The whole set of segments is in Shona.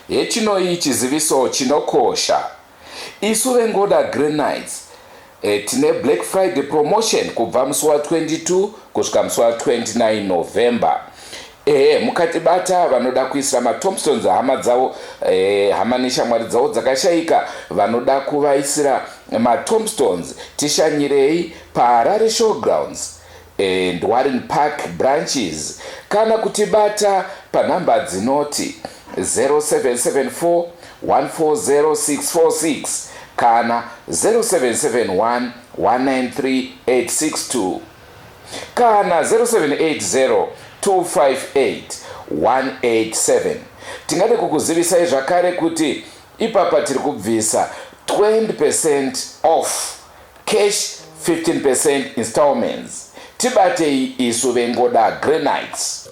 Yechinoyi chiziviso chinokosha. Isu vengoda Granites tine Black Friday promotion kubva musi wa22 kusvika musi wa29 November. Mukatibata vanoda kuisira matombstones hama dzavo, hama neshamwari dzavo dzakashayika vanoda kuvaisira matombstones, tishanyirei paHarare Showgrounds Ndwarin Park branches, kana kutibata panhamba dzinoti 0774 140646 kana 0771 193 862 kana 0780 258 187. Tingade kukuzivisai zvakare kuti ipapa tiri kubvisa 20% off, cash 15% installments. Tibatei isu vengoda Granites.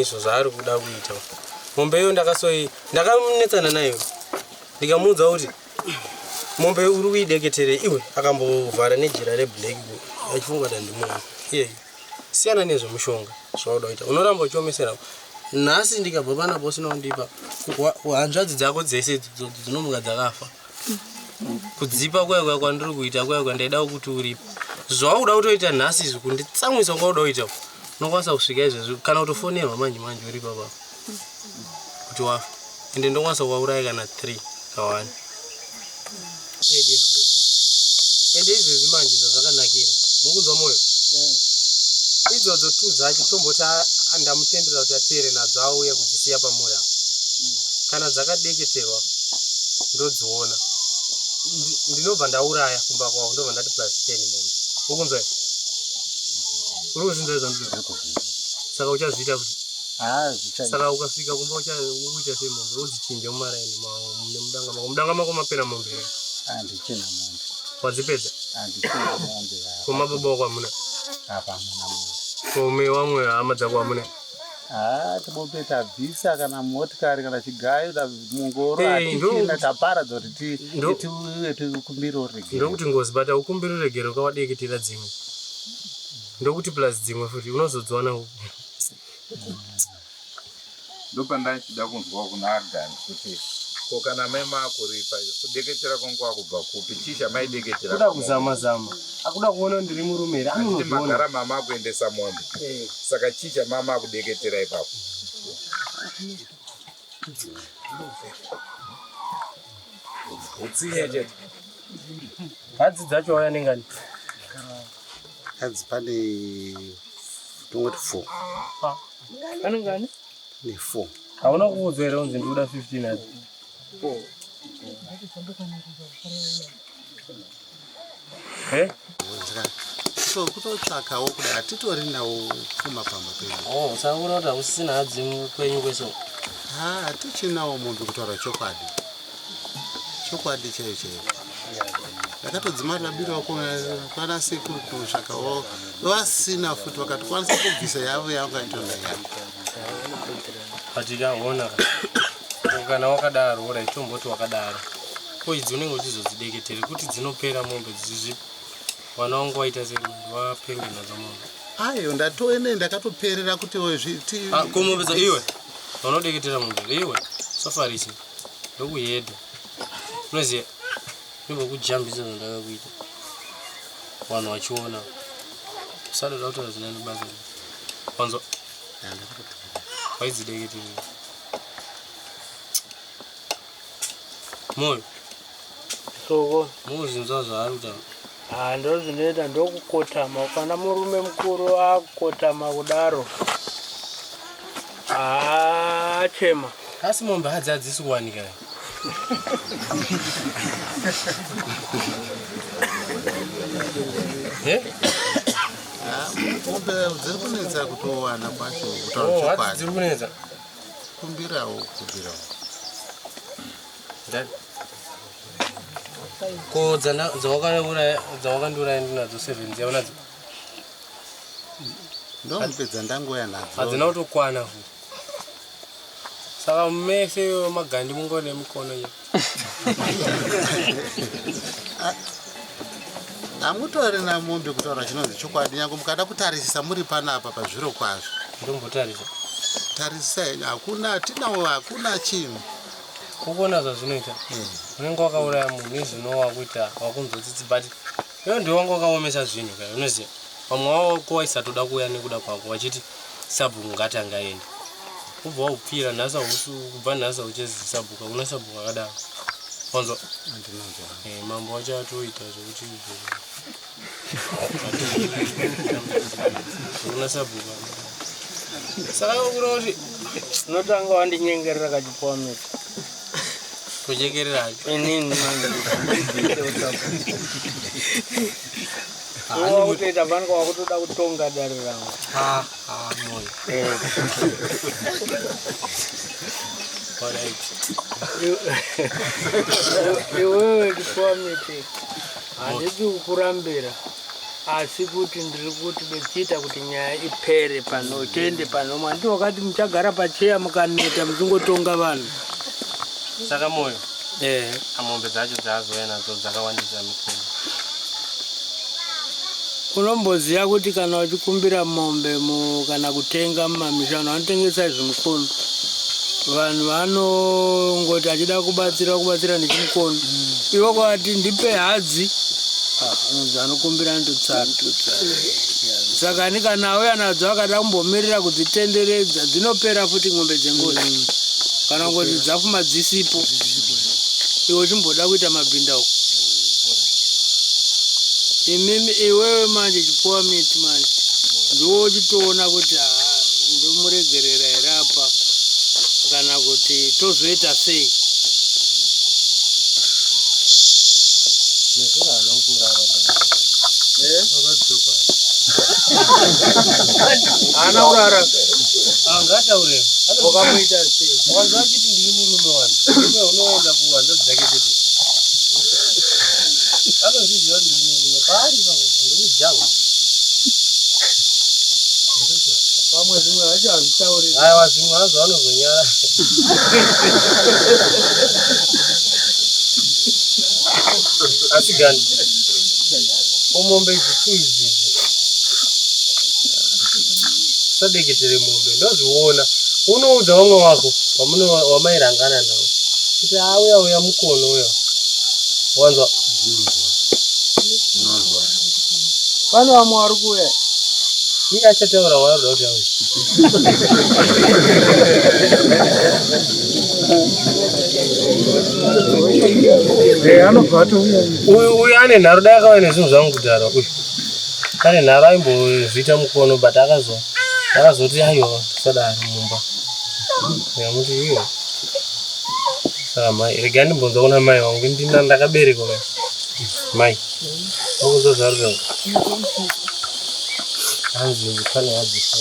Izvo zvaari kuda kuita. Mombe iyo ndakamunetsana nayo. Ndikamuudza kuti mombe uri kuideketere iwe akambovhara nejira reblack achifunga kuti ndimwana. Siyana nezvemushonga zvauda kuita. Unoramba uchiomesera. Nhasi ndikabva panapo usina kundipa. Hanzvadzi dzako dzese dzinomuka dzakafa. Kudzipa kwaya kwandiri kuita kwaya kwandaida kuti uripo. Zvauda kutoita nhasi izvi kunditsamwisa kwauda kuita. Nokwanisa kusvika izvezvi kana kutofonerwa manje uri baba kuti wafa ende ndokwanisa kuvauraya kana 3 ka1 ende izvezvi manje zvazvakanakira mukunzwa moyo idzodzo 2 dzacho tomboti andamutendera kuti ateere nadzo auye kudzisiya pamura kana dzakadeketerwa ndodziona ndinobva ndauraya kumba kwavo ndobva ndati +10 mombe ukunzwa uri kuzvinzwa izvo saka uchazviita kuti saka ukasvika kumba uchaita sei mombe udzichinje mumaraini mudanga mako mapera mombe handichina mombe wadzipedza handichina mombe komababa wako hamuna apa hamuna mombe kome wamwe hama dzako hamuna tibope tabvisa kana motikari kana chigayo mungoro hatichina taparadza kuti tikumbiro regero ndokuti ngozi bata ukumbiro regero ukawadeketera dzimwe ndokuti plus dzimwe futi unozodziwana uku ndopandachida kunzwa kuna Agani kuti kana mema akuripa kudeketera kwangu akubva kupi chisha maideketera kuda kuzama akuda kuona ndiri murumere anoziona magara mama akuendesa mombe saka chisha mama akudeketera ipapo utsiye chete hadzi dzacho waya nengani hadzi pane tongoti 4 anengani ni 4 hauna kuudzwa here unzi ndikuda 15 hadzi so kutotsvakawo kudai hatitori nawo pfuma pamba pedu usaona kuti hakusisina hadzi kwenyu kweso hatichinawo mombe kutaura chokwadi chaiyo ndakatodzimarira biro kwana sekuru kunotsvakawo vasina futi vakatokwanisa kubvisa yavo yavangaitoda yako patikaona kana wakadaro ora itomboti wakadaro ko idzi unenge uchizodzideketere kuti dzinopera mombe dzizvi vana vangu vaita semunhu wapenge nadzo mombe ayo ndatoene ndakatoperera kuti komombe iwe vanodeketera mombe iwe safarisi ndokuyedha unoziva ndokujambisa zvandakakuita vanhu vachiona usada kutaura zvinani basa wanzwa waidzideketera moyo soko muzvinzwa zvaari kutaura ndozvinoita ndokukotama kana murume mukuru akukotama kudaro achema asi mombe hadzi hadzisi kuwanika Mombe dziri kunetsa kutowana kwacho kutaura dziri kunetsa kumbirawo ko dzawakandura ndinadzo 7 dzaunadzo ndomupedza ndangoya nadzo hadzina kutokwana futi saka mese magandi mungone mukono iyo hamutori namombe kutaura chinonzi chokwadi nyange mukada kutarisisa muri panapa pazviro kwazvo ndombotarisa tarisai hakuna chinhu kukuona zvazvinoita unenge wakauraya munhu nezvinowa kuita wakunzotsitsi but iwe ndiwe wanga wakaomesa zvinhu kai unoziva vamwe wako waisatoda kuuya nekuda kwako wachiti sabhuku ngatanga aende kubva waupfira nhasa usu kubva nhasa uchezi sabhuka una sabhuku akadaro wanzwa mambo wacho atoita zvokuti una sabhuku saka kurova kuti unotanga wandinyengerera kachipuwa miti kujekerera inini wakutoita vanenge wakutoda kutonga dare rangu moyo iwewe chipuwa miti handisi kukurambira asi kuti ndiri kuti bechiita kuti nyaya ipere pano tiende pano handiti wakati muchagara pacheya mukaneta muchingotonga vanhu saka moyo mombe dzacho dzazoya nadzo dzakawandisa mikono unomboziva kuti kana uchikumbira mombe kana kutenga mumamisha vanhu vanotengesa zvimukono vanhu vanongoti achida kubatsira nechimukono ivo kwati ndipe hadzi anokumbira ndotsara saka nikana auya nadzo akada kumbomirira kudzitenderedza dzinopera futi ng'ombe dzengozi kana ngoti dzafuma dzisipo iwe chimboda kuita mabhinda uko iwewe manje chipuwa miti manje ndiwo uchitoona kuti ndomuregerera here apa kana kuti tozoita sei ana urara angataure wakamuita sei wanza achiti ndiri murume wani murume unoenda kuwanza dzake kuti anozviziva kuti ndiri murume paari ndirimujahu pamwe zvimwe vacho hazvitauri aiwa zvimwe hazvo vanozonyara asi gani umombe idzitu idzizi sadeketere mombe ndozviona unoudza vamwe wako wamairangana navo kuti auya mukono uya wanzwa pane vamwe vari kuuya iye achataura waroda kuti auya uyu ane nharo dai akauya nezvinhu zvangu kudhara uyu ane nharo aimbozviita mukono but akazoti aiwa sadari mumba yamuti iyo saka mai rega ndimbonza kuna mai wangu ndakaberekwa mai okuzozvarura hanzi pane hadzifo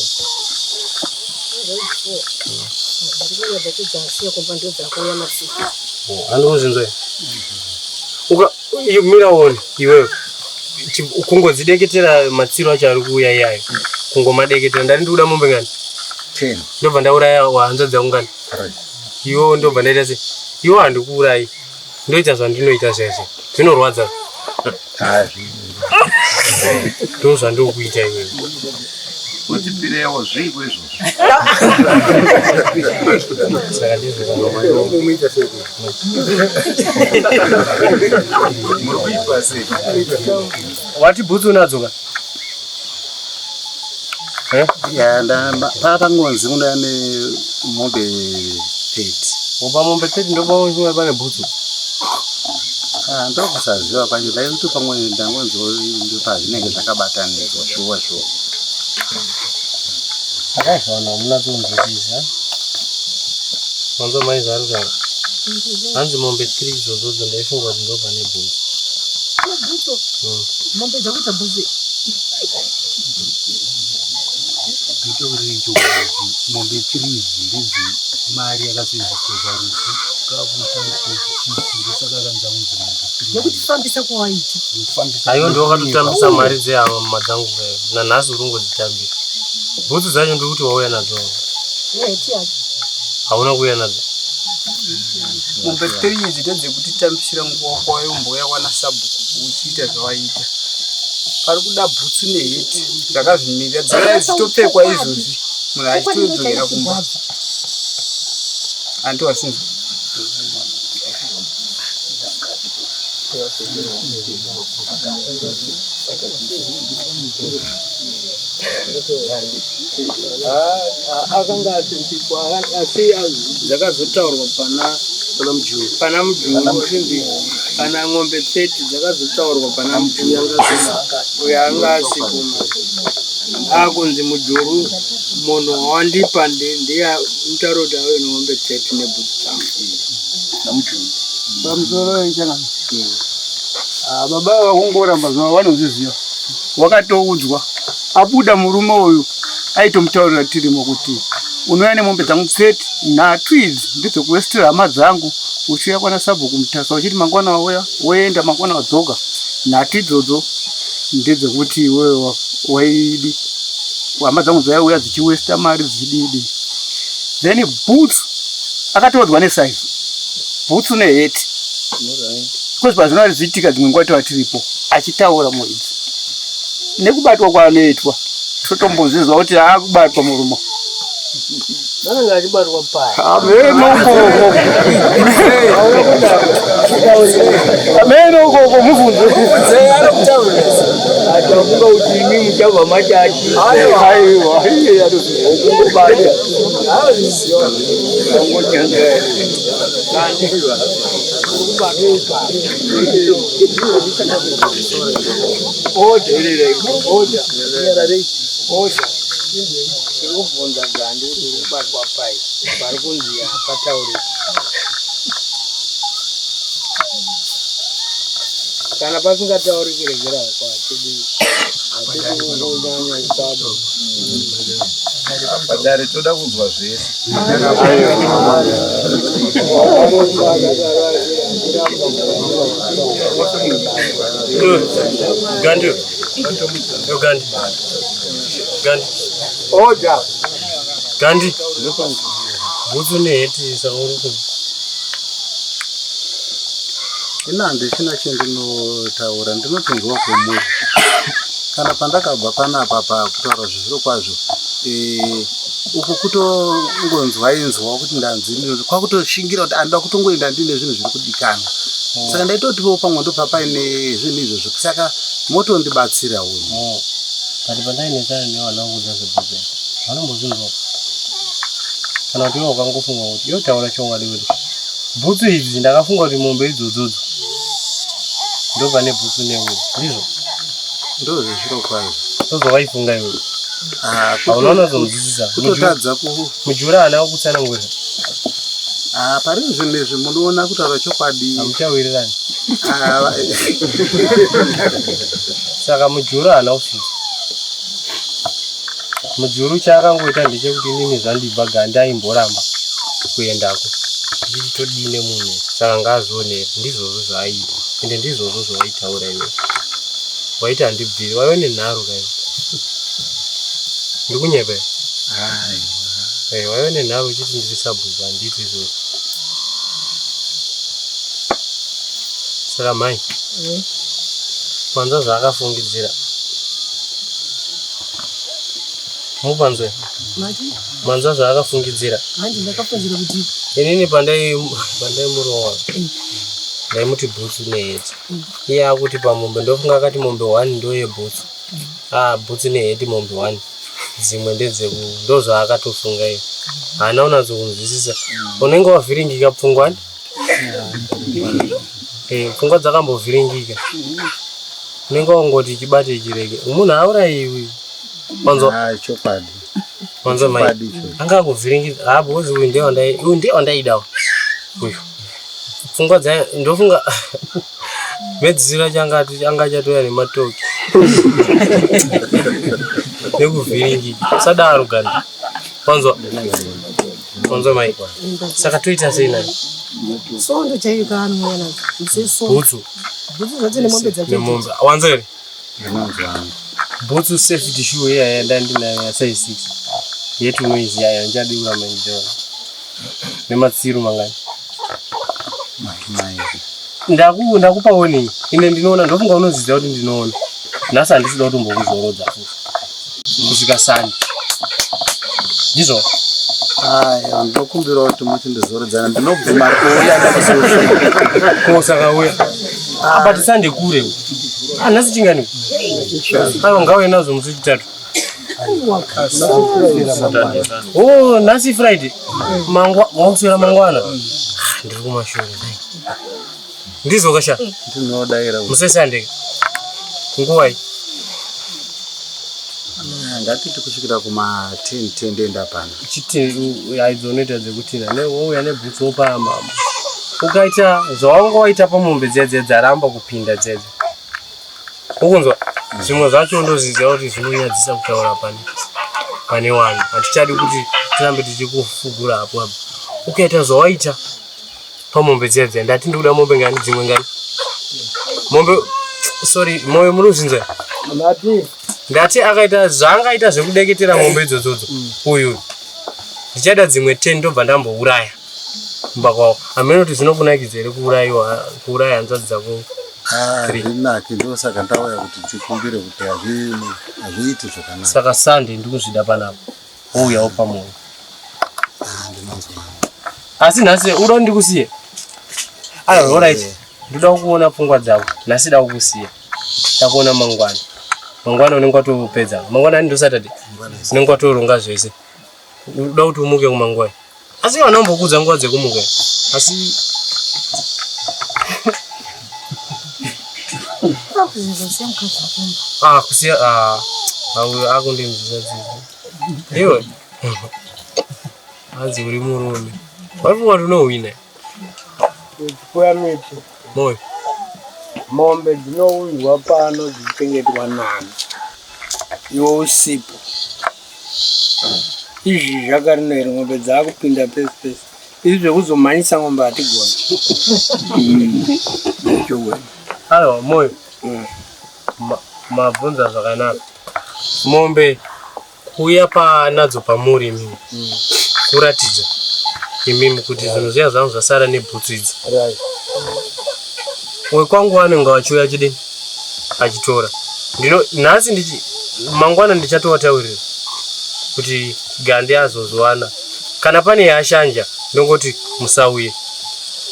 andikuzvinzwa miraoni iwewe kungodzideketera matsiro acho ari kuuya iyayo kungomadeketera ndari ndikuda mombe ngani ndobva ndauraya wahanza dzangu ngani iwo ndobva ndaita se iwo handikuurayi ndoita zvandinoita zvese zvinorwadza ndo zvandookuita iwewe Utipirewo zvipo izvo. Saka ndizvomuita sei? Murikuipa sei? Wati bhutsu unadzoka? Papangonzi kuna ne mombe 30. Upa mombe 30 ndopa pane bhutsu. Ndokusaziva kwacho dai kuti pamwe ndangonzo ndopazvinenge zvakabatanidzwa shuwa. Akaizvaona munatunzvetiza. Wanzo maizvarura. hanzi mombe 3 izvozvo ndaifunga kuti ndo pane bhutsu. Mombe dzakuita bhutsu. Mombe 3 ndidzi mari yakasenzeswa parufu nekutifambisa kwawaita aiyo ndo wakatotambisa mari dzehama mumadzangu kayo nanhasi uri ngodzitambira. Bhutsu dzacho ndikuti wauya nadzo hauna kuuya nadzo. Mombe 3 idzi ndedzekutitambisira nguva kwayo mboya wana sabhuku uchiita zvawaita. Pari kuda bhutsu neheti zvakazvimirira dzimwe dzichitopfekwa izvozvi munhu achitodzokera kumba. Andiwasinza akanga asinzikwa asi dzakazotaurwa pana mujuru kana ng'ombe 30 dzakazotaurwa pana mujuru uyo anga asikuma akunzi mujuru munhu wawandipa ndiye mutauro kuti ave ng'ombe 30 nebhutsu dzangu pamusoro ichana baba vakungoramba zuva vanozviziva wakatoudzwa abuda murume uyu aitomutaurira tirimo kuti unouya nemombe dzangu 30 nhatu idzi ndidzokuwestira hama dzangu uchiuya kwana sabhuku mutasa uchiti mangwana wauya woenda mangwana wadzoka nhatu idzodzo ndedzekuti iwewe waidi hama dzangu dzaiuya dzichiwesta mari dzichididi. Then bhutsu akatodzwa nesaizi bhutsu neheti because pazvinova zviitika dzimwe nguva tova tiripo achitaura muidzi nekubatwa kwaanoitwa totombozvizwa kuti akubatwa murumo vanenge achibatwa pai amene ukoko muvunze atakunga kuti imi muchabva machachi okungobata tikubvunza gandi kuti ukubatwa pai pari kunzi apataurika kana pasingatauriki regera kwatidi atikunyanya kusado padare toda kunzwa zvese. Gandi oda Gandi bhutsu neheti saka uri ku ina handisina chendinotaura ndinotinzwa kwemunhu kana pandakabva panapa pakutaura zvizviro kwazvo uku kutongonzwa inzwa kuti ndanzi kwakutoshingira kuti andida kutongoenda ndine zvinhu zviri kudikana saka ndaitotiwo pamwe ndo papaine zvinhu izvozvo saka motondibatsira uyu kati pandainetsana newana kudza zvebhutsu vanombozvinzwa kana kuti iwo ukangofunga kuti yotaura chokwadi kuti bhutsu idzi ndakafunga kuti mombe idzodzodzo ndo pane bhutsu newe ndizvo ndo zvezviro kwazvo tozovaifunga iwe unaona zomudzidzisa kutotadza mujura haana kutsanangurira pari zvinhu izvi munoona kutaura chokwadi hamuchawirirani saka mujura haana kusvitsa mujuru chaakangoita ndechekuti inini zvandibva gandi aimboramba kuendako ndichitodine munhu saka ngaazvionera ndizvozvo zvaaita ende ndizvozvo zvawaitaura iwe waiti handibviri waive nenharo kai ndikunyepa waive nenharo uchiti ndiri sabhuku handiti izvozvo saka mai panza zvaakafungidzira mupanzwe manza zvaakafungidzira ndakafungira kuti inini pandai murowa ndaimuti bhutsu neheti iye akuti pamombe ndofunga akati mombe 1 ndoyebhutsu bhutsu neheti mombe 1 dzimwe ndo zvaakatofunga iye haana unatsokunzwisisa unenge wavhiringika pfungwani pfungwa dzakambovhiringika unenge wangoti chibate chirege munhu aurayiwi chokwadi wanza mai anga kuvhiringidza because uyu ndiye wandaidawo uyu pfungwa dza ndofunga medzisira changa chatoya nematoki nekuvhiringi sadaro ganda kwanzwa mai saka toita sei nayo sondo chaika anwana bhutsu zvati nemombe dzacho nemombe wanzo here bhutsu safety shoe yaenda ndinayo ya size 6 yetu noizi yayo ndichadeura mainjora nematsiro mangani ndakupa warning ine ndinoona ndofunga unozidzwa kuti ndinoona nhasi handisida kuti umbokuzorodza kusvika sandi ndizvo aya ndokumbira kuti muchindizorodzana ndinobvuma kuuya kosakauya but sande kure nhasi chingani aiwa ngauye nazo musi chitatu nhasi friday wakuswera mangwana ndiri kumashure ndizokasha ndinodaira musesandeka nguwai ngatiti kusvikira kuma10 ndenda pana aizonoita dzekutina wouya nebhutsu wopama ukaita zvawanga waita pamombe dzedze dzaramba kupinda dzedze ukunzwa zvimwe zvacho ndoziziva kuti zvinonyadzisa kutaura pane vanhu hatichadi kuti tirambe tichikufugura hapo apo ukaita zvawaita pamombe dzedze ndati ndikuda mombe ngani dzimwe ngani mombe sorry moyo munozvinzwa ndati akaita zvaangaita zvekudeketera mombe idzodzo uyu ndichada dzimwe 10 ndobva ndambouraya kumba kwawo amene kuti zvinokunakidza here kuuraya hanzvadzi dzako rinaki ndosaka ndauya kuti tikumbire kuti hazviiti zvakanaka saka sande ndikuzvida panapo wouyawo pamoyo asi nhasi uda ndikusiye alright ndoda kuona pfungwa dzako nhasi da kukusiya takuona mangwana unenge watopedza mangwana ndo Saturday unenge watoronga zvese uda kuti umuke kumangwana asi vana mbokudza nguva dzekumuka asi kusiya akundimziza iwe hanzi uri murume waifunga kuti unowina kuya miti moyo mombe dzinoudzwa pano dzichengetwa nani iwe usipo izvi zvakarino here mombe dzaakupinda pesi pesi izvi zvekuzomhanyisa mombe hatigoni aiwa moyo mabvunza zvakanaka mombe kuuya panadzo pamuri mimi kuratidza imimi kuti zvinhu zviya zvangu zvasara nebhutsu idzi wekwangu vanenge vachiuya chidini achitora nhasi mangwana ndichatovataurira kuti gande azozwana kana pane yaashanja ndongoti musauye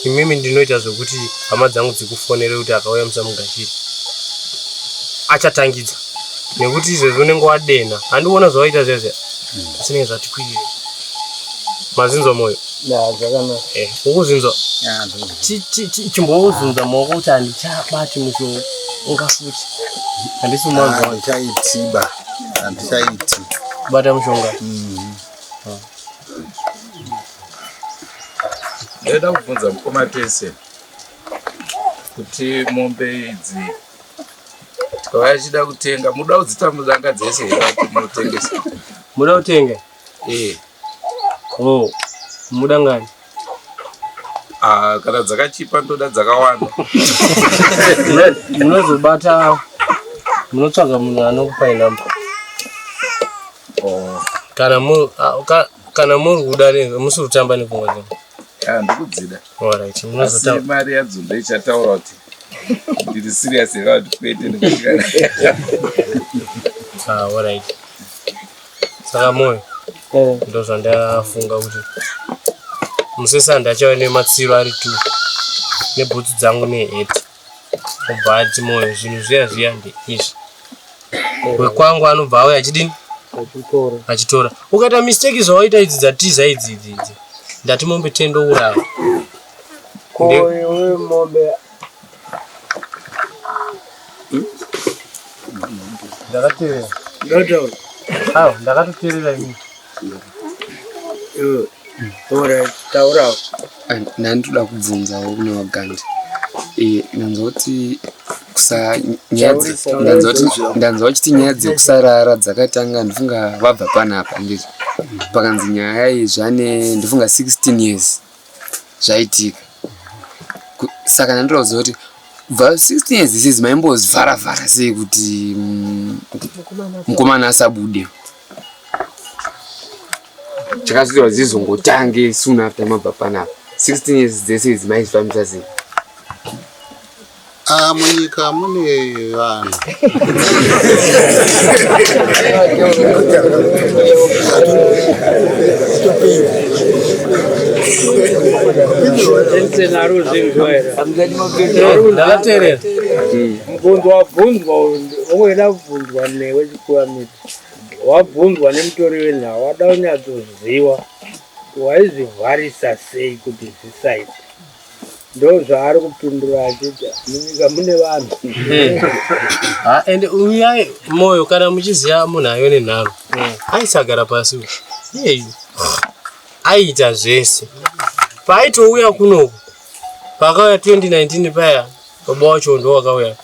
imimi ndinoita zvokuti hama dzangu dzikufonere kuti akauya musamugashiri achatangidza nekuti izvezvo unenge wadenha handiona zvawaita zvezve zvinenge zvatikwirire mazinzwa moyo zvakanaka ukuzinzwa chimbozunza maoko kuti handichabati musho ungafuti handisi umanzwa handichaiti bata mushonga ndoda kubvunza mukoma tese kuti mombe idzi tikauya chida kutenga muda kudzitambudanga dzese here kuti munotengesa muda kutenga muda ngani kana dzakachipa ndoda dzakawanda munozobata munotsvaga munhu anokupai namba kana muri kuda musiri kutamba nepfungwa dzino ndikudzida alright asi mari yadzo ndoichataura kuti ndiri serious yakati kwete nekutikana alright saka moyo ndo zvandafunga kuti musesa ndachava nematsiro ari 2 nebhutsu dzangu neheti obva ati moyo zvinhu zviya ndeizvi wekwangu anobva auya achidini achitora ukaita mistake zvawaita idzi dzatiza idzi ndati mombe 10 ndouraya koiwe mombe ndakateerera ndotaura ndakatoteerera ini alright taurawo ndandoda kubvunzawo kune Wagandi. Ndanzoti ndanzwa chiti nyaya dzekusarara dzakatanga ndifunga vabva panapa ndizvo. Pakanzi nyaya yezvane ndifunga 16 years zvaitika. Saka ndandoda kuziva kuti bva 16 years isizi maimbozvara sei kuti mukomana asabude. Chakazviwa zizongotange soon after mabva panapa. 16 years dzese idzi maizvifambisa sei? Munyika mune vanhu mubvunzo wabvunzwa ungeda kubvunzwa newe Chikwamiti, wabvunzwa nemutori wenhau, wada kunyatsoziva waizvivharisa sei kuti zvisaite. Ndo zvaari kupindura achiti munyika mune vanhu. Ende uyai Moyo kana muchiziva munhu ayo nenharo aisagara pasi iyeyu aiita zvese. Paaitouya kunoku pakauya 2019 paya baba wacho ndo wakauya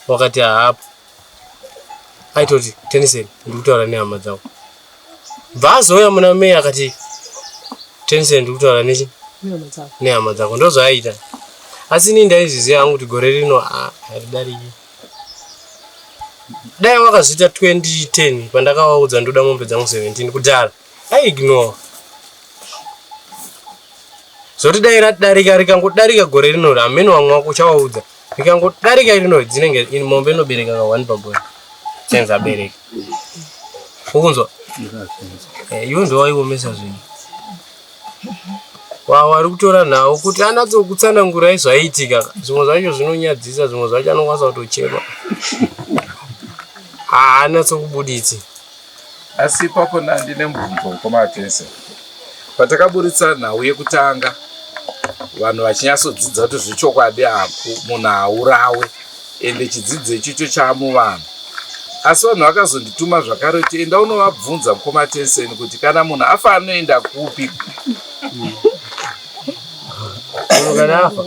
wakati hapo aitoti Tennyson ndikutaura nehama dzako. Bvazoya muna meya akati Tennyson ndikutaura nechi nehama dzako. Ndo zvaaita. Asi ini ndaizviziva hangu kuti gore rino haridariki. Dai wakazviita 2010 pandakawaudza ndoda mombe dzangu 17 kudhara aiignore. Zoti dai radarika rikangodarika gore rino rameno wamwe wako uchawaudza rikangodarika rino dzinenge mombe inobereka ka 1 pagore chenza abereka. Ukunzwa? Iwe ndo waiomesa zvinhu. Wari kutora nawo kuti anatsokutsanangura izvaiitika. Zvimwe zvacho zvinonyadzisa, zvimwe zvacho anokwanisa kutochema. Anatsokubuditsi. Asi ipapo ndine mubvunzo kumatese. Patakaburitsa nhau yekutanga vanhu vachinyatsodzidza kuti zvechokwadi apo munhu aurawe ende chidzidzo ichocho chamuvanhu. Asi vanhu vakazondituma zvakare kuti enda unovabvunza mukomatenseni kuti kana munhu afa anoenda kupi. Kana afa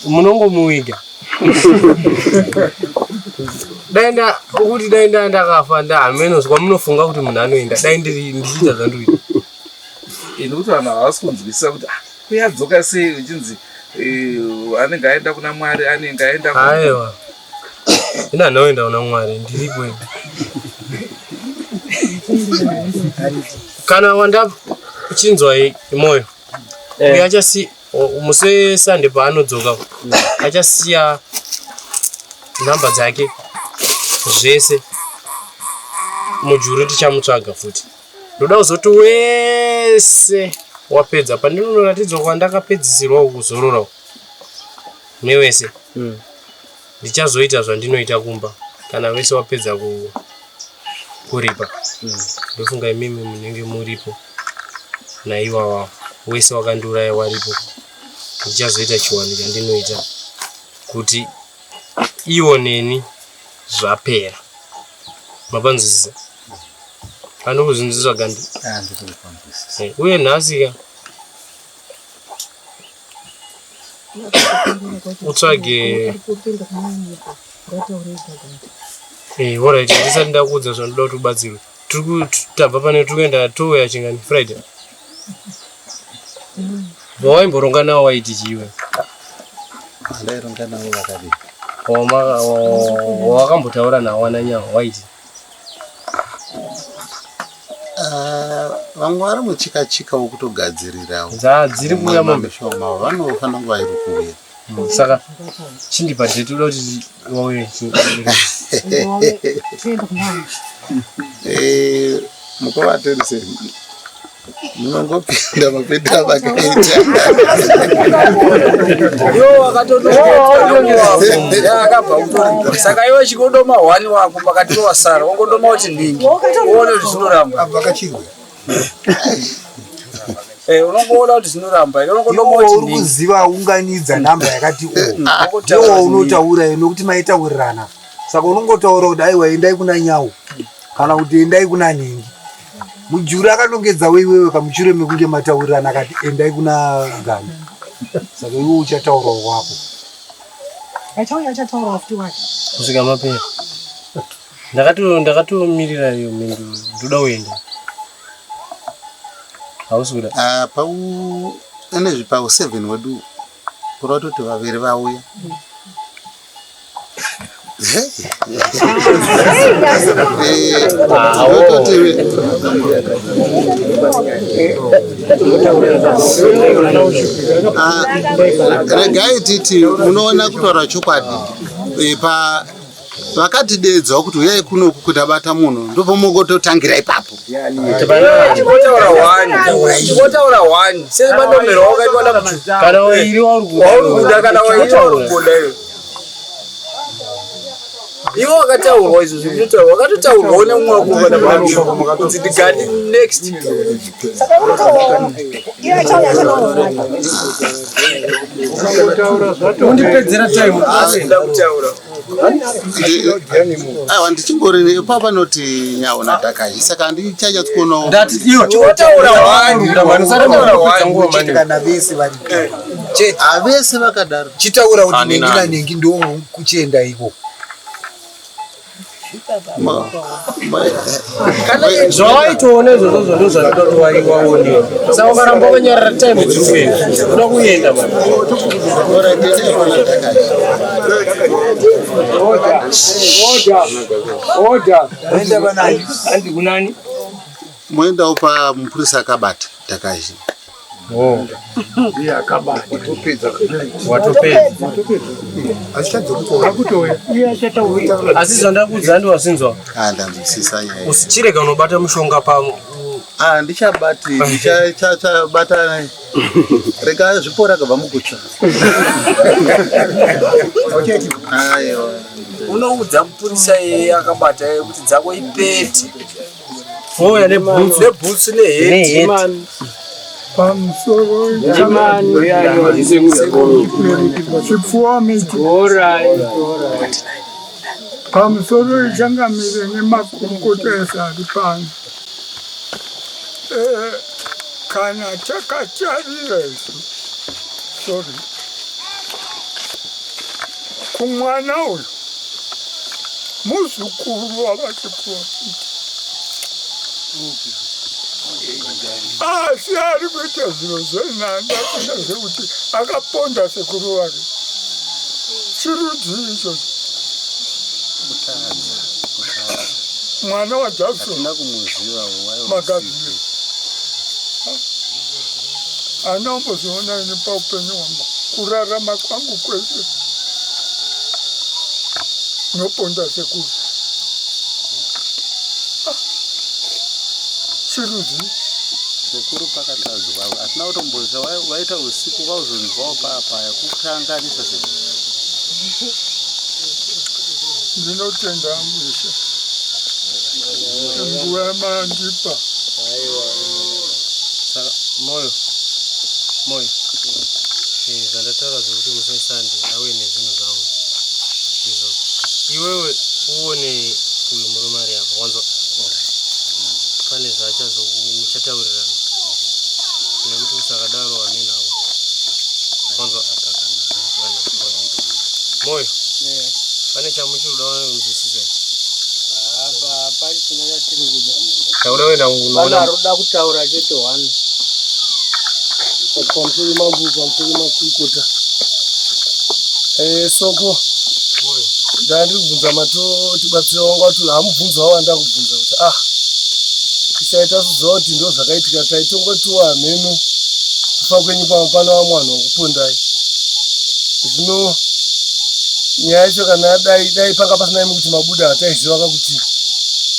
munongomuiga. Daenda ukuthi daenda ndakafa ndamenozwa munofunga kuti munhu anoenda dai ndichiita zvandoita. Kuti vanhu havasi kunzwisisa kuti kuyadzoka sei uchinzi anenge aenda kuna Mwari anenge aenda aiwa ina noenda kuna Mwari ndiripo. Kana wanda uchinzwa Moyo achasi muse Sunday paanodzoka achasiya namba dzake zvese mujuru tichamutsvaga futi. Ndoda kuzoti wese wapedza pandinoratidza kwandakapedzisirwa kuzorora newese ndichazoita zvandinoita kumba kana wese wapedza kuripa. Ndofunga imimi munenge muripo naiwawa wese wakandiuraya waripo. Ndichazoita chiwanu chandinoita kuti ioneni zvapera. Mapanzwisisa? Anokuzvinziswa Gandi? Uye nhasika utsvage alright, ndisati ndakuudza zvandoda kuti ubatsirwe. Tabva pane tikuenda touya chingani Friday. Waimboronga nawo waiti chiwe? Ndaironga nawo vakadii? Wakambotaura nawo ananyawa waiti? Vamwe vari muchika wokutogadzirirawo. Dziri kuuya mombe shoma vanofanira kuva iri kuuya. Saka chindipa date uda kuti wauye. Mukovaterisei munongopinda mapinda avakaita akabva utori saka iwe chikodoma 1 wako pakati wasara wongodoma kuti ndingi uone zvinoramba vakachirwa unongoona kuti zvinoramba unongodoma kuti ndingi uziva unganidza namba yakati ndiwo unotaura nokuti maitaurirana saka unongotaura kuti aiwa endai kuna Nyau kana kuti endai kuna Ningi mujuru akanongedza wewe kamushure mekunge mataurirana akati endai kuna Gani. Saka iwe uchataurawo wako. Achauya achataurawo futi wake. Kusvika mapera. Ndakatomirira iyo mindu ndoda kuenda. Hausi kuda. Pau ene pau 7 wedu. Kurototi vaviri vauya. Regai titi unoona kutaura chokwadi vakatidedzawo kuti uyai kuno kutabata munhu ndipo mungototangira ipapo. Chikotaura 1 sese manomero wakaitwa nakuchuka Kana wairi wauri kana wairi warukuda ivo wakataurwa izvo zvinotaurwa wakatotaurwa nemumwe wakumva navanhu kuti ndigadi next. Saka unotaurawo. Iye achauya achataurawo. undipedzera time asida kutaura. Aiwa ndichingori papa noti nyaona Takashi saka ndichanyatsukuonawo ndati iwe Chikotaura 1 kana vese vari. avese vakadaro Chitaura kuti nengi nanengi ndo kuchienda iko. zvawaitoona izvozvo ndo zvatoda waiwaoniwa saka ukaramba wakanyarara time dziri kuenda unoda kuenda Kunani? moendawo pamupurisa akabata Takashi. asi zvandakudza ndiwasinzwa Ndamvisisa nyaya. usichirega unobata mushonga pamo. Ndichabati ndichabata rega zvipora kabva mukutsva. Aiwa. Unoudza mupurisa yeye akabata kuti dzako ipete. Foya nebhutsu neheti. Pamusoro chipfuwa miti. Pamusoro ichangamire nemakurukota ese ari pano. Kana takatarira izvo sorry kumwana uyu muzukuru wavachipfuwa miti. Asi ari kuita zviro zvenhanda kuita zvekuti akaponda sekuru wake. Chirudzi ichocho. Mwana waJackson Magadzire. Anombozoona ini paupenyu hwangu kurarama kwangu kwese noponda sekuru. Chirudzi sekuru pakatadzwa hatina kutomboisa waita usiku vauzonzwawo papaya kukanganisa sekuru. ndinotenda musha nguva yamandipa. Saka moyo zvandataura zvekuti musasande auye nezvinhu zvangu izvozvo iwewe uone uyu murumari apa wanzwa pane muchataurirana nekuti usakadaro haminhavo wanzwa moyo pane chamuchiri kuda kunzwisisa Hapana chinenge chiri kuda. Taura wenda unoona Vanoda kutaura chete 1. Pamusoro mambo pamusoro makurukota. Soko. Ndandiri kubvunza tibatsira wangu kuti hamubvunzawo wanda kubvunza kuti tisaita suziva kuti ndo zvakaitika taitongotiwa mhenu kufa kwenyu pamupana wamwanhu wakupondai. Zvino nyaya yacho kana dai panga pasina imi kuti mabuda hataiziva kuti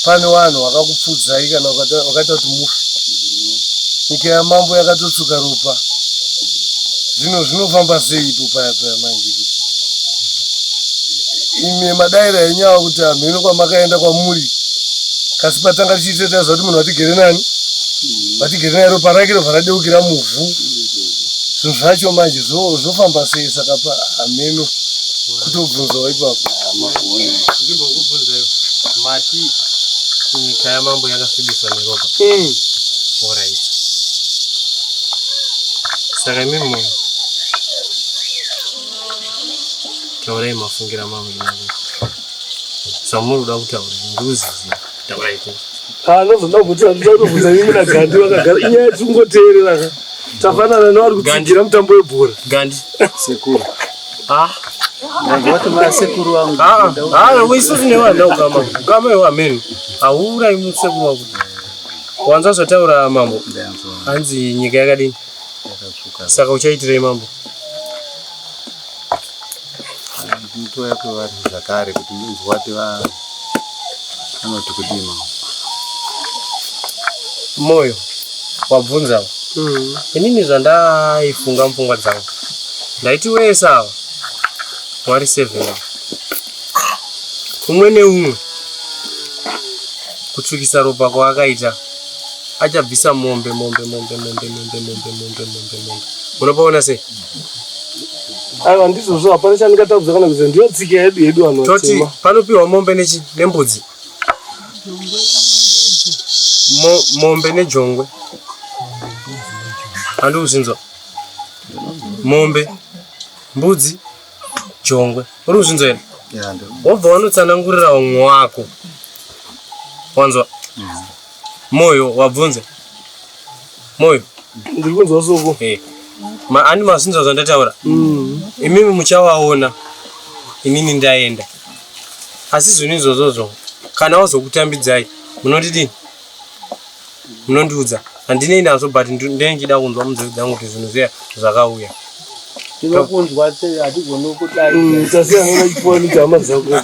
pane vanhu vakakupfudzai kana wakaita kuti mufe. Nyika yamambo yakatotsuka ropa. Zvino zvinofamba sei ipo paya manje kuti ime madaira enyaya kuti hamheno kwamakaenda kwamuri kasi patanga tichiteta kuti munhu watigere nani watigere naye ropa rake robva radeukira muvhu. Zvinhu zvacho manje zvofamba sei saka hamheno kutobvunzawo ipapo. ndimbokubvunzaiwo mati nyika yamambo yakasvibiswa neropa. Alright. Saka imimi munhu taurai mafungira mambo inavo samuri kuda kutaura ndikuziziva taurai tu anozoda kuti andinobvunza mimi naGandhi vakagara inyaya tikungoteerera tafanana nevari kutsigira mutambo webhora. Gandhi sekuru sekuru wangu isusu nevana ukama iwe ameni haurai musekuru wako wanza zotaura mambo hanzi nyika yakadini saka uchaitirei mambo mutoya kwevanhu zvakare kuti ndinzwati vanoti kudima moyo wabvunzawo inini zvandaifunga mupfungwa dzangu ndaiti wese ava mwari 7 umwe neumwe kutsvukisa ropa kwaakaita achabvisa mombe unopaona sei aiwa ndizvozvo hapana chandingatadza kana kuzi ndiyo tsika yedu vanototi panopiwa mombe nembudzi mombe nejongwe handikuzinzwa mombe mbudzi jongwe uri kuzinzwa here wobva wanotsanangurira umwe wako wanzwa moyo wabvunza moyo ndiri kunzwa soko ani mazinzwa zvandataura imimi muchavaona inini ndaenda asi zvinhu izvozvozvo kana wazokutambidzai munondidini munondiudza handinei nazvo but ndinechida kunzwa munzeve dzangu kuti zvinhu zviya zvakauya tinokunzwa hatigoni kudai tasiyana chiponi chama dzako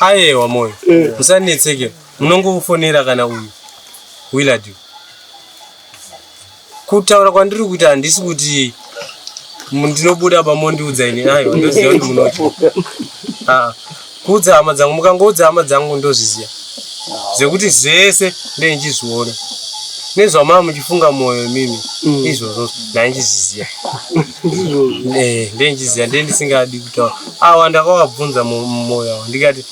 aiwa moyo musanetseke munongofonera kana uyu willard kutaura kwandiri kuita handisi kuti ndinobuda pamondiudza ini aiwa ndoziva kuti munoti kuudza hama dzangu mukangoudza hama dzangu ndozviziva zvekuti zvese ndenichizviona nezvamava muchifunga moyo mimi izvozvo ndainchizviziva ndenichiziva ndendisingadi kutaura awa ndakavabvunza mumwoyo avo ndikati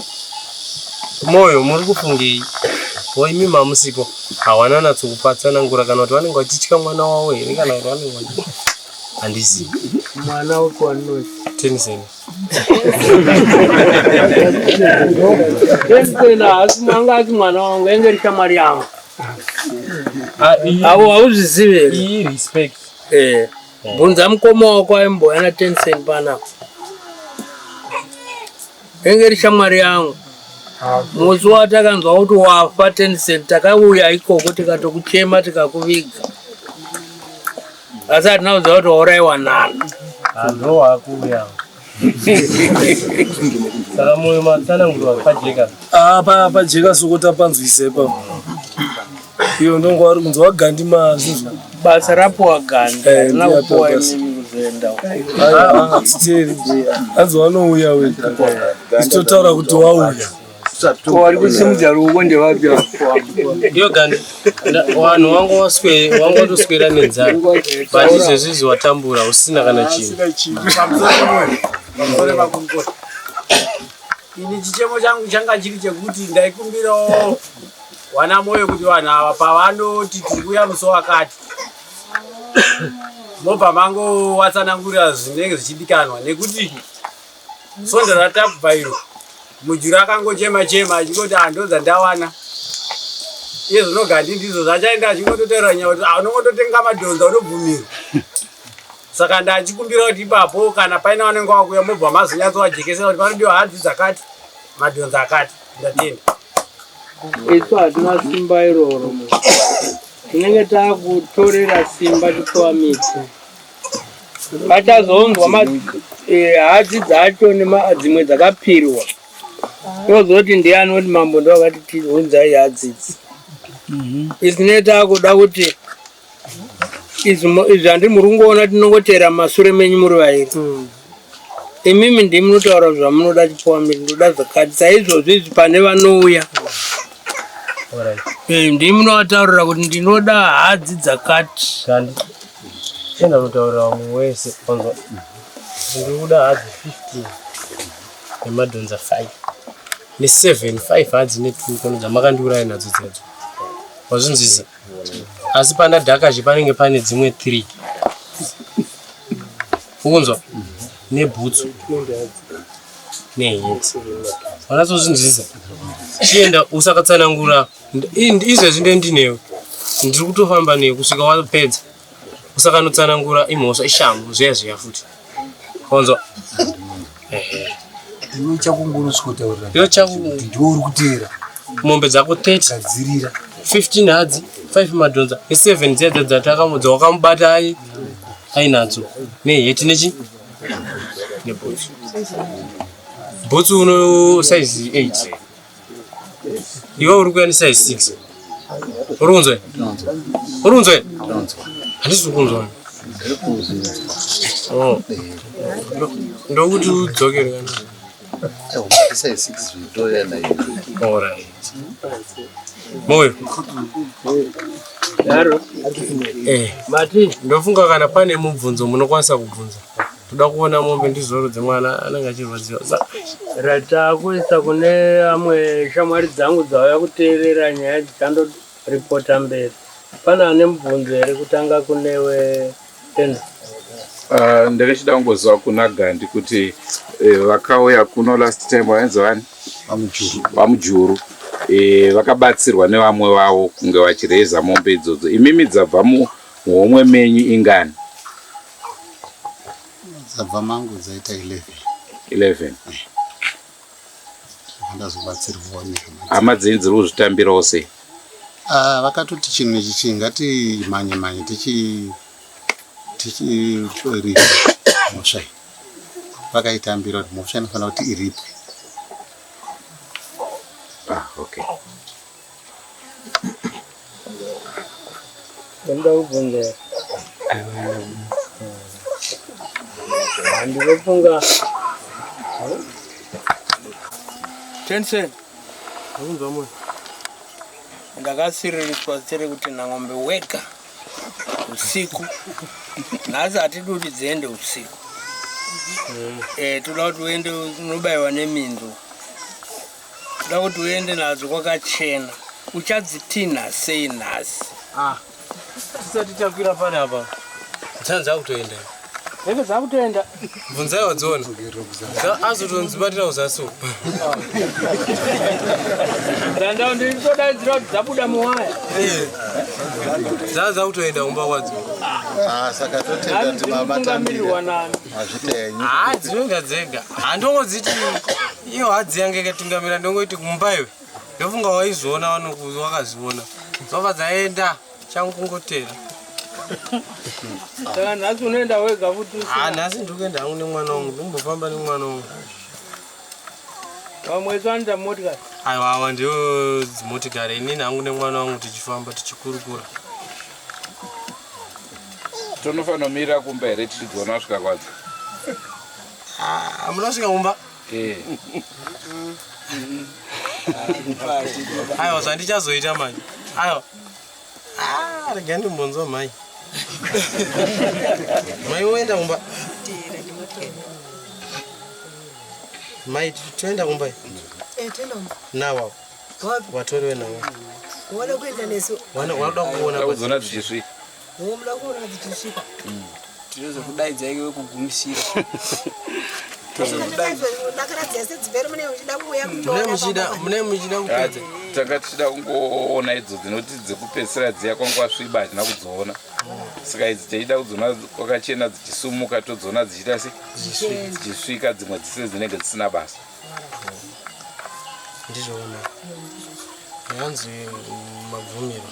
moyo muri kufungei waimi mamusipo hawana natsokupatsanangura kana kuti vanenge vachitya mwana wavo here kana kuti vanenge handizivi mwana wekuwanoti teniseni asi mwanga ati mwana wangu engeri shamwari yangu avo hauzvizive iyi respect bvunza mukoma wako aimbouya na10 panapa engeri shamwari yangu musi watakanzwa kuti wafa 10 takauya ikoko tikatokuchema tikakuviga asi hatina kuziva kuti wauraiwa nani ndo wakuuya saka moyo matsanangurwa pajeka pajeka sokota panzwisepa iyo ndongwari kunzi waGandhi mazinzwa basa rapuwa Gandhi harina kupuwa imimi kuzoenda titeri hanzi wanouya wega ichitotaura kuti wauya vari kusimudza ruoko ndevapi iyo Gandhi vanhu wangotoswera nenzara but izvezvizvi watambura usina kana chinhu ini chichemo changu changa chiri chekuti ndaikumbirawo wana moyo kuti vanhu ava pavanoti tiri kuya musi wakati mobva mango watsanangurira zvinenge zvichidikanwa nekuti sonda ratabva iro mujuru akangochema-chema achingoti handodza ndawana iye zvino Gandhi ndizvo zvachaenda achingototaura nyaya kuti unongototenga madhonza unobvumirwa saka ndachikumbira kuti ipapo kana paina vanenge vakuya mobva mazonyatsovajekesera kuti panodiwa hadzi dzakati madhonza akati ndatenda isu hatina simba iroro tinenge taakutorera simba tipiwa miti pachazonzwa hadzi dzacho dzimwe dzakapirwa tozoti ndiani kuti mambo ndo vakati tiunzai hadzidzi izvi tinenge taakuda kuti izvi handi muri kungoona tinongotera mashure menyu muri vairi imimi ndimi munotaura zvamunoda chipiwa miti ndoda zvakati saizvozvo izvi pane vanouya ndimi munovataurira kuti ndinoda hadzi dzakati enda unotaurira mumwe wese wanzwa ndiri kuda hadzi 15 nemadhonza 5 ne7 5 hadzi ne2 kono dzamakandiuraya nadzo dzedzo wazvinzwisa asi pana dhakachi panenge pane dzimwe 3 ukunzwa nebhutsu neheti wanatsozvinzwisa chienda usakatsanangura izvezvi ndendinewe ndiri kutofamba newe kusvika wapedza usakanotsanangura imhosva ishambo zviya zviya futi konzwa iwe chakungorosikotaurira ndiwo uri kuteera mombe dzako 30 gadzirira 15 hadzi 5 madhonza ne7 dzedza dzatakamudza wakamubata ainadzo neheti nechi nebhutsu bhutsu uno size 8 iwe uri kuya nesize 6 urunzwe handisi kunzwa ndokuti udzokere moyo ndofunga kana pane mubvunzo munokwanisa kubvunza toda kuona mombe ndizoro dzemwana anenge achirwadziwa ratakuisa kune amwe shamwari dzangu dzauya kuteerera nyaya dzichandoripota mberi pane ane mubvunzo here kutanga kunewe tenda ndakachida kungoziva kuna Gandi kuti vakauya kuno last time vaenza vani vamujuru vakabatsirwa nevamwe vavo kunge vachireza mombe idzodzo imimi dzabva muhomwe menyu ingani dzabva mangu dzaita 11 vandazobatsirwawo hama dzenyu dziri kuzvitambirawo sei vakatoti chinhu ichi chingati manye tichiripa mhosva iyi vakaitambira kuti mhosva inofanira kuti iripwe. Okay. Nda ubunge. Andirofunga. Tense. Unzwa mwe. Ndakasiririswa tsere kuti na ng'ombe weka usiku. Nazi atidudi dziende usiku. Toda kuti uende unobayiwa nemindu. Toda kuti uende nadzo kwakachena. Uchadzitina sei nhasi. Tisati takwira pane apa. Tsanza kutoenda. Eke zakutoenda. Bvunzaiwa dzona. Azotonzibatira uzaso. Ndanda ndinodaidzira kuti dzabuda muwaya. Zaza kutoenda umba kwadzo. Saka totenda kuti mabatambirwa nani. Azvitenyi. Dzinonga dzega. Handongodziti iyo hadzi yange ikatungamira ndongoiti kumbayo. Ndofunga waizviona vanokuzi wakaziona. Dzova dzaenda changu kungotera. Saka nhasi unoenda wega kuti nhasi ndikuenda hangu nemwana wangu ndombofamba nemwana wangu. Vamwezi vanoita motikari? Aiwa ndiyo dzimotikari inini hangu nemwana wangu tichifamba tichikurukura. Tonofanira kumira kumba here tichigona kusvika kwadzo. Munasvika kumba? Aiwa zvandichazoita manje. Aiwa. Rega ndimbonzwa mai. Mai woenda kumba? Mai toenda kumba? Toenda kumba. Nawa. Watoriwe nawo. Wada kuenda nesu. Wada kuona kuzona dzichisvika. Muda kuona dzichisvika. Tinozo kudaidza iwe kugumisira. Mune muchida kupedza. Tanga tichida kungoona idzo dzinoti dzekupedzisira dziya kwanga wasviba hatina kudziona. Saka idzi teida kudziona kwakachena dzichisumuka todziona dzichita sei dzichisvika dzimwe dzise dzinenge dzisina basa. Ndizvoona. Yanzi mabvumiro.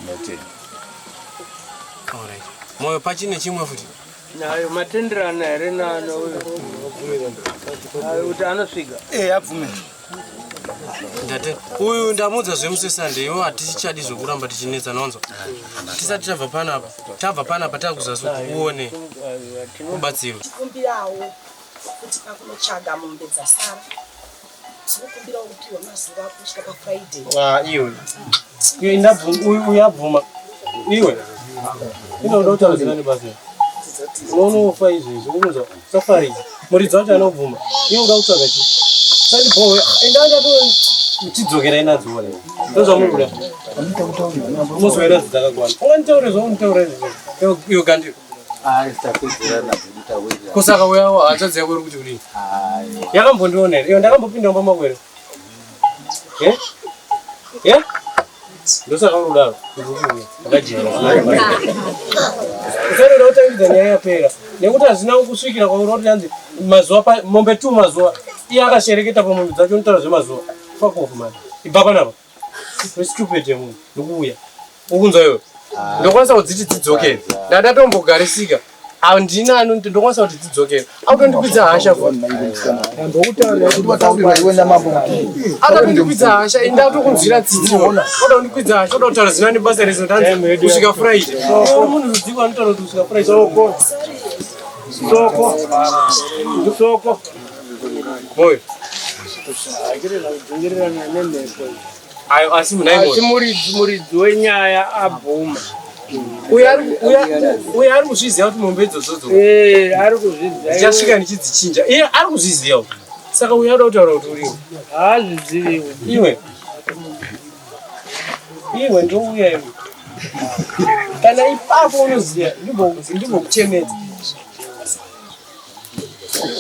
Note. Alright. Moyo pachine chimwe futi. Nayo matenderana here nano kuti anosvika. Abvumira. Ndate uyu ndamudza zvemusesande iwo hatichadi zvokuramba tichinetsa nonzo. Tisati tabva panapa. Tabva panapa takuzaso kuone. Kubatsirwa. Kumbirawo kuti pakunotsvaga mombe dzasara. Tinokumbirawo kupiwa mazuva kusvika paFriday. Iwe. Iwe ndabvuma uyabvuma. Iwe. Inoda kutaura nani basi? Unofa izvezvi ukunzwa safari muridzi wacho anobvuma iye uda kutsvaga chi Sani boy, endanga to chidzokera inadzo wale. Ndozvamurura. Moswera dzakagwana. Unganitaure zvaunitaura iyo kandi. Kusaka wewe achadziya kweri kuti uri. Yakambondionera. Iyo ndakambopinda mumba makwere. Ndosaka urudaro. Akajira. Usare rota idza nyaya yapera. Nekuti hazina kusvikira kwauri kuti hanzi mazuva mombe 2 mazuva. Iye akashereketa pamombe dzacho unotaura zvemazuva. Fuck off man. Ibaba napa. Stupid munhu. Ndikuuya. Ukunzwa iwe. Ndokwanisa kudziti dzidzokere. Ndatombogarisika. Andina ndokwanisa kuti dzidzokere. Autondikwidza hasha kwa. Ndokutaura kuti wataurira iwe namambo. Akatondikwidza hasha indatokunzwira tsitsi. Oda undikwidza hasha oda kutaura zvinani basa rezo tanzi kusvika Friday. Munhu unoziva anotaura kuti kusvika Friday. Soko. Boy. Ayo asi munai asi muridzi wenyaya abhuma. Uya ari kuzviziva kuti mombe idzodzo. Ari kuzviziva. Ndichasvika ndichidzichinja. Iye ari kuzviziva. Saka uya ada kutaura kuti uriwe. Haazviziviwe. Iwe ndouya iwe. Kana ipapo unoziva ndimbokuchemedza.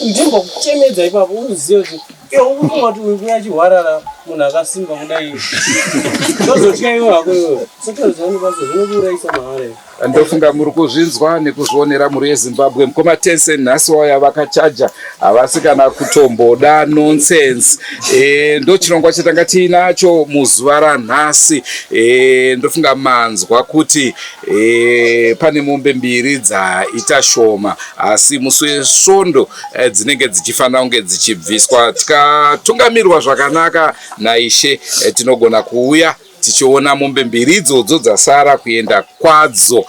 Ndimbokuchemedza ipapo unoziva kuti iwe unofunga kuti uri kuya chihwarara munhu akasimba kudai. Ndozotya iwe hako iwe. Saka zvanobasa zvinokuurayisa mahara iwe. Ndofunga muri kuzvinzwa nekuzvionera muri yeZimbabwe. Mukoma Tencent nhasi wauya vakachaja havasi kana kutomboda nonsense. Ndo chirongwa chatanga tiinacho muzuva ranhasi. Ndofunga manzwa kuti pane mombe mbiri dzaita shoma asi musi wesvondo dzinenge dzichifanira kunge dzichibviswa. Tikatungamirirwa zvakanaka naishe tinogona kuuya tichiona mombe mbiri idzodzo dzasara kuenda kwadzo.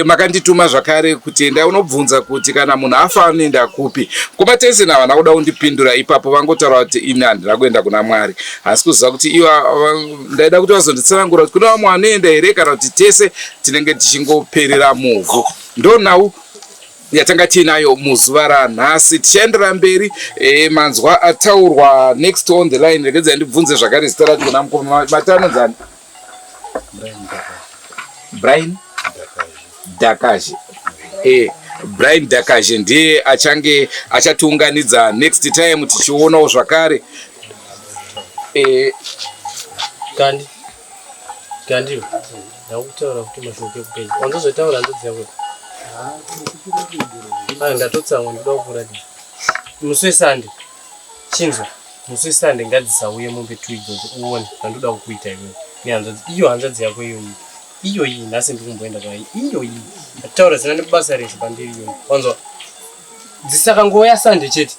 Makandituma zvakare kutenda unobvunza kuti kana munhu afa anoenda kupi. Mukoma Tencent havana kuda kundipindura ipapo vangotaura kuti ini handina kuenda kuna Mwari. Asi kuziva kuti iva ndaida kuti vazonditsanangura kuti kuna vamwe vanoenda here kana kuti tese tinenge tichingoperera muvhu. Ndo nhau yatanga tiinayo muzuva ranhasi. Tichaendera mberi manzwa ataurwa next on the line. Regedza ndibvunze zvakare zita racho kuna mukoma matanonzani. Brian Dakaje. Brian Dakaje ndiye achatiunganidza next time tichionawo zvakare. Kandi ndakutaura kuti mashoko ekupeji wanzozotaura ndodziya kuti ndatotsamwa ndoda kukurati musi wesande chinzwa musi wesande ngadzisauye mombe 2 idzodzo uone zvandoda kukuita iwewe nehanzvadzi iyo hanzvadzi yako iyo iyi nhasi ndikumboenda kwayo iyo iyi ndataura zina nebasa rese pandiri iyoyi wanzwa dzisakangoya sande chete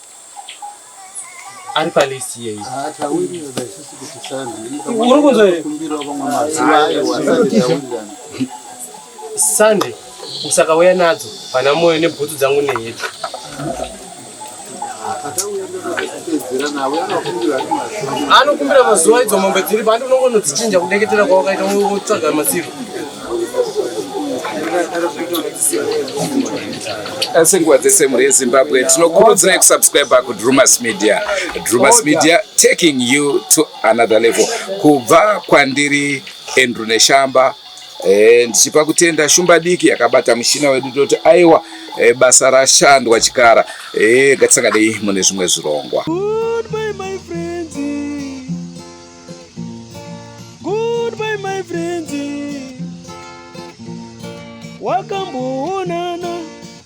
ari palesi iyeyi uri kunzwa here sande usakauya nadzo pana moyo nebhutu dzangu nehedu anokumbira mazuva idzo mombe dziri pandi unongonodzichinja kudeketera kwawakaita utsvaga masiru. Senguva dzese muri yeZimbabwe tinokurudzirai kusubscribe kuDrumas Media. Drumas Media taking you to another level. Kubva kwandiri Andrew Neshamba ndichipa kutenda shumba diki yakabata mushina wedu toti aiwa basa rashandwa chikara. Ngatisangadei mune zvimwe zvirongwa. Goodbye my friends. Goodbye my friends. Wakamboonana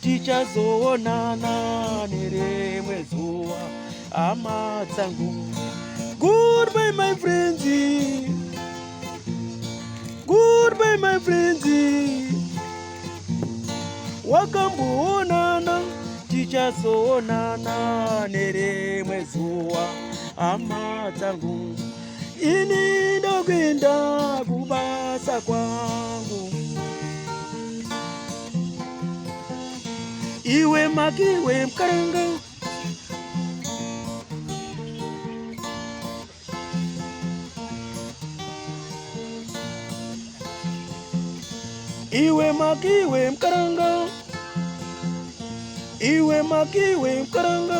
tichazoonana nerimwe zuva hama dzangu. Goodbye my friends. Goodbye my friends. Wakamboonana tichazoonana nerimwe zuva hama dzangu. Ini ndokwenda kubasa kwangu. Iwe makiwe mkaranga. Iwe makiwe mkaranga. Iwe makiwe mkaranga.